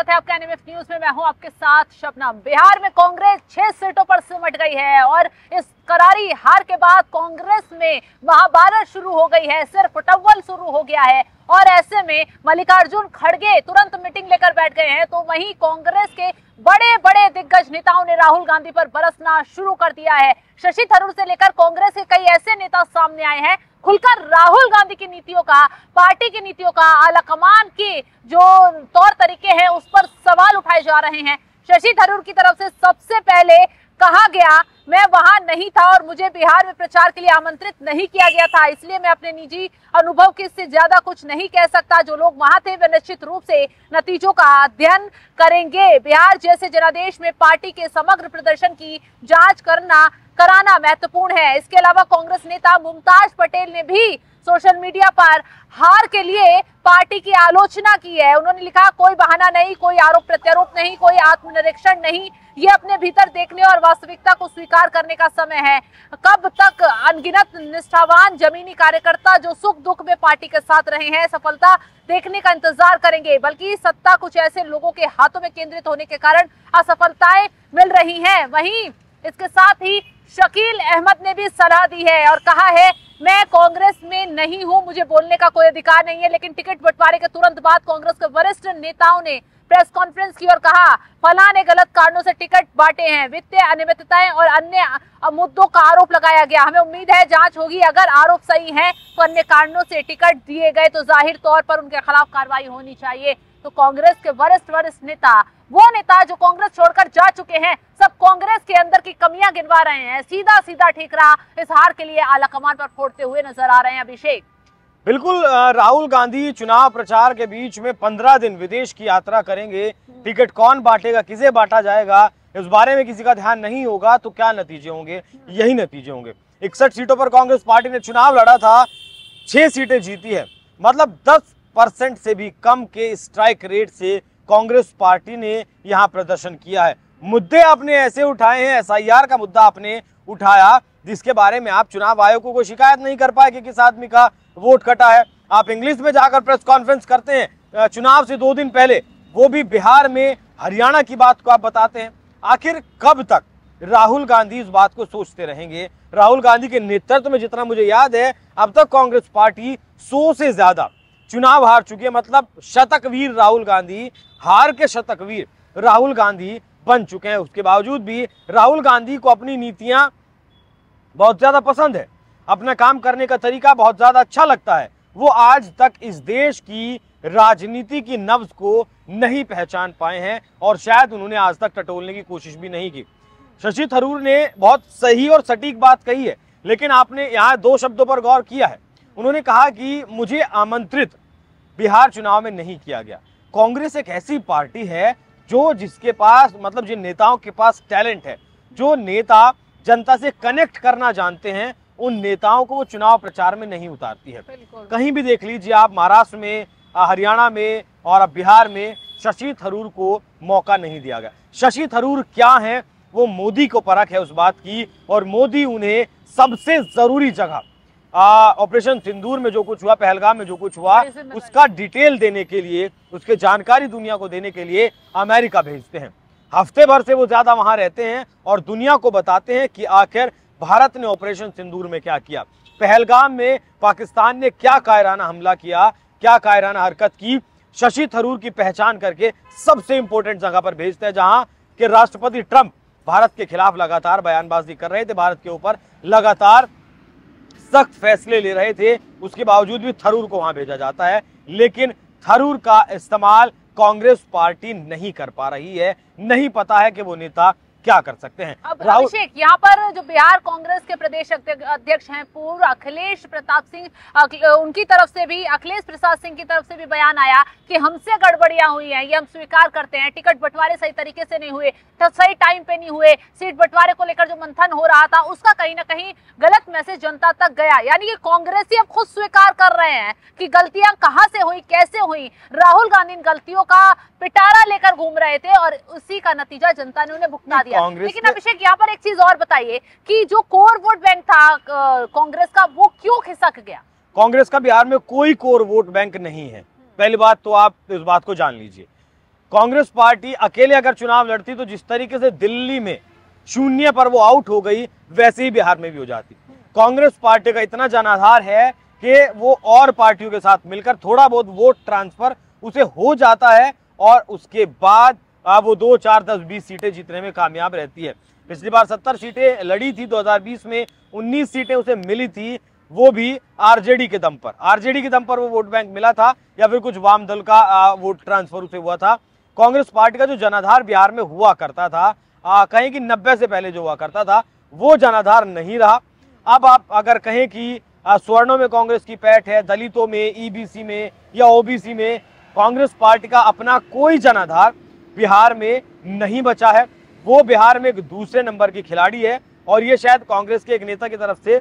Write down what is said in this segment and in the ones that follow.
स्वागत है आपका एनएमएफ न्यूज में। मैं हूं आपके साथ शबनम। बिहार में कांग्रेस 6 सीटों पर सिमट गई है और इस करारी हार के बाद कांग्रेस में महाभारत शुरू हो गई है, सिर्फ टव्वल शुरू हो गया है। और ऐसे में मल्लिकार्जुन खड़गे तुरंत मीटिंग लेकर बैठ गए हैं, तो वहीं कांग्रेस के बड़े बड़े दिग्गज नेताओं ने राहुल गांधी पर बरसना शुरू कर दिया है। शशि थरूर से लेकर कांग्रेस के कई ऐसे नेता सामने आए हैं, खुलकर राहुल गांधी की नीतियों का, पार्टी की नीतियों का, आलाकमान के जो तौर तरीके हैं उस पर सवाल उठाए जा रहे हैं। शशि थरूर की तरफ से सबसे पहले कहा गया, मैं वहां नहीं था और मुझे बिहार में प्रचार के लिए आमंत्रित नहीं किया गया था, इसलिए मैं अपने निजी अनुभव के से ज्यादा कुछ नहीं कह सकता। जो लोग वहां थे वे निश्चित रूप से नतीजों का अध्ययन करेंगे। बिहार जैसे जनादेश में पार्टी के समग्र प्रदर्शन की जांच कराना महत्वपूर्ण है। इसके अलावा कांग्रेस नेता मुमताज पटेल ने भी सोशल मीडिया पर हार के लिए पार्टी की आलोचना की है। उन्होंने लिखा, कोई बहाना नहीं, कोई आरोप प्रत्यारोप नहीं, कोई आत्मनिरीक्षण नहीं, ये अपने भीतर देखने और वास्तविकता को स्वीकार करने का समय है। कब तक अनगिनत निष्ठावान जमीनी कार्यकर्ता जो सुख दुख में पार्टी के साथ रहे हैं सफलता देखने का इंतजार करेंगे, बल्कि सत्ता कुछ ऐसे लोगों के हाथों में केंद्रित होने के कारण असफलताएं मिल रही हैं। वहीं इसके साथ ही शकील अहमद ने भी सलाह दी है और कहा है, मैं कांग्रेस में नहीं हूं, मुझे बोलने का कोई अधिकार नहीं है। लेकिन टिकट बंटवारे के तुरंत बाद कांग्रेस के वरिष्ठ नेताओं ने प्रेस कॉन्फ्रेंस की और कहा, फलां ने गलत कारणों से टिकट बांटे हैं, वित्तीय अनियमितताएं और अन्य मुद्दों का आरोप लगाया गया। हमें उम्मीद है जांच होगी, अगर आरोप सही है तो अन्य कारणों से टिकट दिए गए तो जाहिर तौर पर उनके खिलाफ कार्रवाई होनी चाहिए। तो कांग्रेस के वरिष्ठ नेता, वो नेता जो कांग्रेस छोड़कर जा चुके हैं, सब कांग्रेस के अंदर की कमियां गिनवा रहे हैं। सीधा सीधा ठीकरा इस हार के लिए आलाकमान पर फोड़ते हुए नजर आ रहे हैं। अभिषेक, बिल्कुल, राहुल गांधी चुनाव प्रचार के बीच में 15 दिन विदेश की यात्रा करेंगे। टिकट कौन बांटेगा, किसे बांटा जाएगा, इस बारे में किसी का ध्यान नहीं होगा तो क्या नतीजे होंगे? यही नतीजे होंगे। 61 सीटों पर कांग्रेस पार्टी ने चुनाव लड़ा था, 6 सीटें जीती है, मतलब 10% से भी कम के स्ट्राइक रेट से कांग्रेस पार्टी ने यहां प्रदर्शन किया है। मुद्दे आपने ऐसे उठाए हैं, एसआईआर का मुद्दा आपने उठाया जिसके बारे में आप चुनाव आयोग को कोई शिकायत नहीं कर पाए कि किस आदमी का वोट कटा है। आप इंग्लिश में जाकर प्रेस कॉन्फ्रेंस करते हैं चुनाव से 2 दिन पहले, वो भी बिहार में हरियाणा की बात को आप बताते हैं। आखिर कब तक राहुल गांधी इस बात को सोचते रहेंगे? राहुल गांधी के नेतृत्व में जितना मुझे याद है अब तक कांग्रेस पार्टी 100 से ज्यादा चुनाव हार चुकी है, मतलब शतकवीर राहुल गांधी, हार के शतकवीर राहुल गांधी बन चुके हैं। उसके बावजूद भी राहुल गांधी को अपनी नीतियां बहुत ज्यादा पसंद है, अपना काम करने का तरीका बहुत ज्यादा अच्छा लगता है। वो आज तक इस देश की राजनीति की नब्ज को नहीं पहचान पाए हैं और शायद उन्होंने आज तक टटोलने की कोशिश भी नहीं की। शशि थरूर ने बहुत सही और सटीक बात कही है, लेकिन आपने यहाँ 2 शब्दों पर गौर किया है। उन्होंने कहा कि मुझे आमंत्रित बिहार चुनाव में नहीं किया गया। कांग्रेस एक ऐसी पार्टी है जो जिसके पास, मतलब जिन नेताओं के पास टैलेंट है, जो नेता जनता से कनेक्ट करना जानते हैं, उन नेताओं को वो चुनाव प्रचार में नहीं उतारती है। कहीं भी देख लीजिए आप, महाराष्ट्र में, हरियाणा में और अब बिहार में शशि थरूर को मौका नहीं दिया गया। शशि थरूर क्या है, वो मोदी को परख है उस बात की, और मोदी उन्हें सबसे जरूरी जगह ऑपरेशन सिंदूर में जो कुछ हुआ, पहलगाम में जो कुछ हुआ, उसका डिटेल देने के लिए, उसके जानकारी दुनिया को देने के लिए अमेरिका भेजते हैं। हफ्ते भर से वो ज्यादा वहां रहते हैं और दुनिया को बताते हैं कि आखिर भारत ने ऑपरेशन सिंदूर में क्या किया, पहलगाम में पाकिस्तान ने क्या कायराना हमला किया, क्या कायराना हरकत की। शशि थरूर की पहचान करके सबसे इंपॉर्टेंट जगह पर भेजते हैं जहां के राष्ट्रपति ट्रंप भारत के खिलाफ लगातार बयानबाजी कर रहे थे, भारत के ऊपर लगातार सख्त फैसले ले रहे थे। उसके बावजूद भी थरूर को वहां भेजा जाता है, लेकिन थरूर का इस्तेमाल कांग्रेस पार्टी नहीं कर पा रही है। नहीं पता है कि वो नेता क्या कर सकते हैं। अब अभिषेक, यहाँ पर जो बिहार कांग्रेस के प्रदेश अध्यक्ष हैं पूर्व अखिलेश प्रताप सिंह, उनकी तरफ से भी, अखिलेश प्रसाद सिंह की तरफ से भी बयान आया कि हमसे गड़बड़ियां हुई हैं, ये हम स्वीकार करते हैं। टिकट बंटवारे सही तरीके से नहीं हुए, सही टाइम पे नहीं हुए, सीट बंटवारे को लेकर जो मंथन हो रहा था उसका कहीं ना कहीं गलत मैसेज जनता तक गया। यानी कि कांग्रेसी अब खुद स्वीकार कर रहे हैं कि गलतियां कहां से हुई, कैसे हुई। राहुल गांधी इन गलतियों का पिटारा लेकर घूम रहे थे और उसी का नतीजा जनता ने उन्हें भुगता दिया। लेकिन अभिषेक, यहाँ पर एक चीज और बताइए कि जो कोर वोट बैंक था कांग्रेस का, वो क्यों खिसक गया? कांग्रेस का बिहार में कोई कोर वोट बैंक नहीं है। पहली बात तो आप इस बात को जान लीजिए। कांग्रेस पार्टी अकेले अगर चुनाव लड़ती तो जिस तरीके से दिल्ली में शून्य पर वो आउट हो गई, वैसे ही बिहार में भी हो जाती। कांग्रेस पार्टी का इतना जनाधार है कि वो और पार्टियों के साथ मिलकर थोड़ा बहुत वोट ट्रांसफर उसे हो जाता है और उसके बाद वो 2, 4, 10, 20 सीटें जीतने में कामयाब रहती है। पिछली बार 70 सीटें लड़ी थी, 2020 में 19 सीटें उसे मिली थी, वो भी आरजेडी के दम पर। आरजेडी के दम पर वो वोट बैंक मिला था या फिर कुछ वाम दल का वोट ट्रांसफर उसे हुआ था। कांग्रेस पार्टी का जो जनाधार बिहार में हुआ करता था, कहें कि 90 से पहले जो हुआ करता था, वो जनाधार नहीं रहा। अब आप अगर कहें कि स्वर्णों में कांग्रेस की पैठ है, दलितों में, ईबीसी में या ओबीसी में कांग्रेस पार्टी का अपना कोई जनाधार बिहार में नहीं बचा है। वो बिहार में एक दूसरे नंबर की खिलाड़ी है और ये शायद कांग्रेस के एक नेता की तरफ से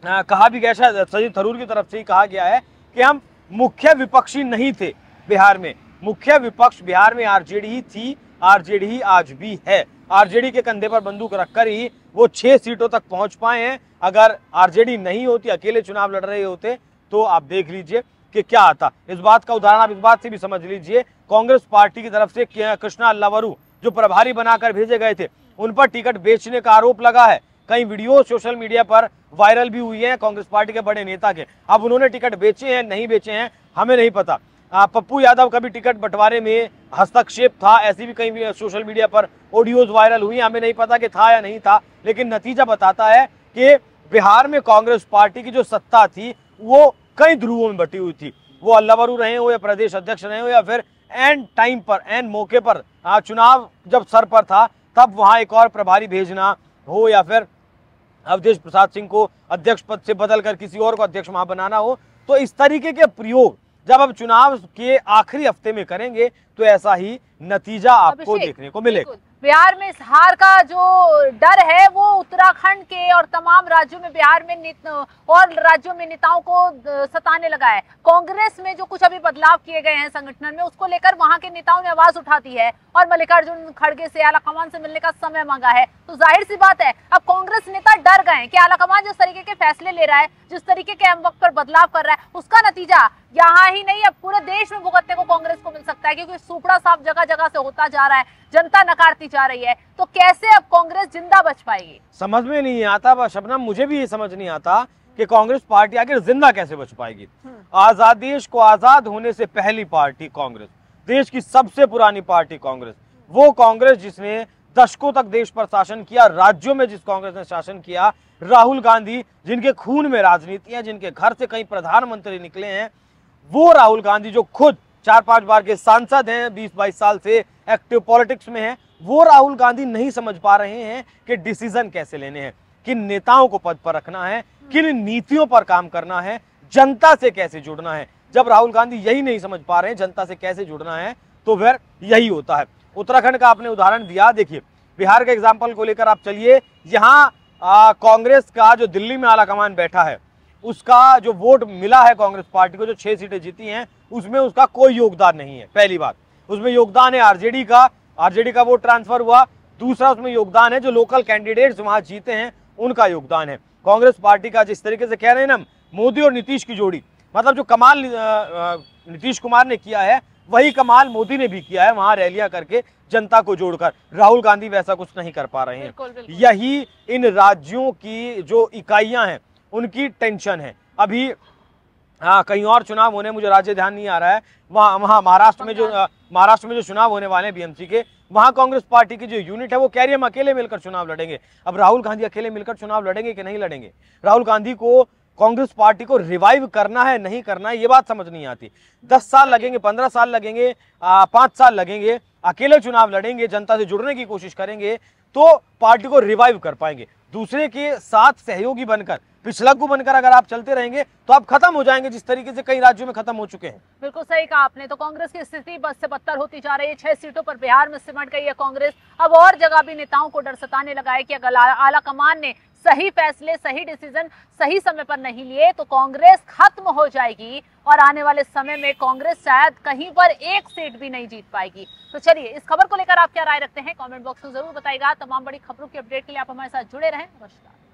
कहा भी गया, शायद शशि थरूर की तरफ से ही कहा गया है कि हम मुख्य विपक्षी नहीं थे बिहार में। मुख्य विपक्ष बिहार में आरजेडी ही थी, आरजेडी ही आज भी है। आरजेडी के कंधे पर बंदूक रखकर ही वो 6 सीटों तक पहुंच पाए हैं। अगर आरजेडी नहीं होती, अकेले चुनाव लड़ रहे होते, तो आप देख लीजिए कि क्या आता। इस बात का उदाहरण आप इस बात से भी समझ लीजिए, कांग्रेस पार्टी की तरफ से कृष्णा अल्लावरू जो प्रभारी बनाकर भेजे गए थे, उन पर टिकट बेचने का आरोप लगा है। कई वीडियो सोशल मीडिया पर वायरल भी हुई है कांग्रेस पार्टी के बड़े नेता के। अब उन्होंने टिकट बेचे हैं नहीं बेचे हैं हमें नहीं पता। पप्पू यादव का भी टिकट बंटवारे में हस्तक्षेप था, ऐसी भी कई सोशल मीडिया पर ऑडियोज वायरल हुई, हमें नहीं पता कि था या नहीं था। लेकिन नतीजा बताता है कि बिहार में कांग्रेस पार्टी की जो सत्ता थी वो कई ध्रुवों में बटी हुई थी। वो अल्लावरू रहे हो या प्रदेश अध्यक्ष रहे हो या फिर एंड टाइम पर, एंड मौके पर, चुनाव जब सर पर था तब वहां एक और प्रभारी भेजना हो या फिर अवधेश प्रसाद सिंह को अध्यक्ष पद से बदलकर किसी और को अध्यक्ष वहां बनाना हो, तो इस तरीके के प्रयोग जब अब चुनाव के आखिरी हफ्ते में करेंगे तो ऐसा ही नतीजा आपको देखने को मिलेगा। बिहार में इस हार का जो डर है वो उत्तराखंड के और तमाम राज्यों में बिहार में और राज्यों में नेताओं को सताने लगा है। कांग्रेस में जो कुछ अभी बदलाव किए गए हैं संगठन में, उसको लेकर वहां के नेताओं ने आवाज उठा दी है और मल्लिकार्जुन खड़गे से आलाकमान से मिलने का समय मांगा है। तो जाहिर सी बात है अब कांग्रेस नेता डर गए कि आलाकमान जिस तरीके के फैसले ले रहा है, जिस तरीके के अहम वक्त पर बदलाव कर रहा है, उसका नतीजा यहाँ ही नहीं अब पूरे देश में भुगतने को कांग्रेस को मिल सकता है, क्योंकि सूपड़ा साफ जगह जगह से होता जा रहा है, जनता नकारती जा रही है। तो कैसे अब कांग्रेस जिंदा बच पाएगी, समझ में नहीं आता शबनम। मुझे भी ये समझ नहीं आता कि कांग्रेस पार्टी आखिर जिंदा कैसे बच पाएगी। आजाद देश को आजाद होने से पहली पार्टी कांग्रेस, देश की सबसे पुरानी पार्टी कांग्रेस, वो कांग्रेस जिसने दशकों तक देश पर शासन किया, राज्यों में जिस कांग्रेस ने शासन किया, राहुल गांधी जिनके खून में राजनीति है, जिनके घर से कई प्रधानमंत्री निकले हैं, वो राहुल गांधी जो खुद 4-5 बार के सांसद हैं, 20-22 साल से एक्टिव पॉलिटिक्स में हैं, वो राहुल गांधी नहीं समझ पा रहे हैं कि डिसीजन कैसे लेने हैं, किन नेताओं को पद पर रखना है, किन नीतियों पर काम करना है, जनता से कैसे जुड़ना है। जब राहुल गांधी यही नहीं समझ पा रहे हैं जनता से कैसे जुड़ना है, तो फिर यही होता है। उत्तराखंड का आपने उदाहरण दिया, देखिए बिहार के एग्जाम्पल को लेकर आप चलिए। यहाँ कांग्रेस का जो दिल्ली में आलाकमान बैठा है, उसका जो वोट मिला है कांग्रेस पार्टी को, जो 6 सीटें जीती हैं, उसमें उसका कोई योगदान नहीं है। पहली बात, उसमें योगदान है आरजेडी का वोट ट्रांसफर हुआ। दूसरा, उसमें योगदान है जो लोकल कैंडिडेट्स वहां जीते हैं, उनका योगदान है। कांग्रेस पार्टी का जिस तरीके से कह रहे हैं ना, मोदी और नीतीश की जोड़ी, मतलब जो कमाल नीतीश कुमार ने किया है वही कमाल मोदी ने भी किया है, वहां रैलियां करके जनता को जोड़कर। राहुल गांधी वैसा कुछ नहीं कर पा रहे हैं। यही इन राज्यों की जो इकाइयां हैं उनकी टेंशन है। अभी कहीं और चुनाव होने, मुझे राज्य ध्यान नहीं आ रहा है, वहाँ महाराष्ट्र में जो चुनाव होने वाले हैं बीएमसी के, वहां कांग्रेस पार्टी की जो यूनिट है वो कह रही है हम अकेले मिलकर चुनाव लड़ेंगे। अब राहुल गांधी अकेले मिलकर चुनाव लड़ेंगे कि नहीं लड़ेंगे? राहुल गांधी को कांग्रेस पार्टी को रिवाइव करना है नहीं करना है, ये बात समझ नहीं आती। 10 साल लगेंगे, 15 साल लगेंगे, 5 साल लगेंगे, अकेले चुनाव लड़ेंगे, जनता से जुड़ने की कोशिश करेंगे तो पार्टी को रिवाइव कर पाएंगे। दूसरे के साथ सहयोगी बनकर, पिछलग्गू बनकर अगर आप चलते रहेंगे तो आप खत्म हो जाएंगे, जिस तरीके से कई राज्यों में खत्म हो चुके हैं। बिल्कुल सही कहा आपने। तो कांग्रेस की स्थिति बद से बदतर होती जा रही है। 6 सीटों पर बिहार में सिमट गई है कांग्रेस। अब और जगह भी नेताओं को डर सताने लगा है कि अगर आला कमान ने सही फैसले, सही डिसीजन सही समय पर नहीं लिए तो कांग्रेस खत्म हो जाएगी और आने वाले समय में कांग्रेस शायद कहीं पर 1 सीट भी नहीं जीत पाएगी। तो चलिए, इस खबर को लेकर आप क्या राय रखते हैं कमेंट बॉक्स में जरूर बताइएगा। तमाम बड़ी खबरों की अपडेट के लिए आप हमारे साथ जुड़े रहें। नमस्कार।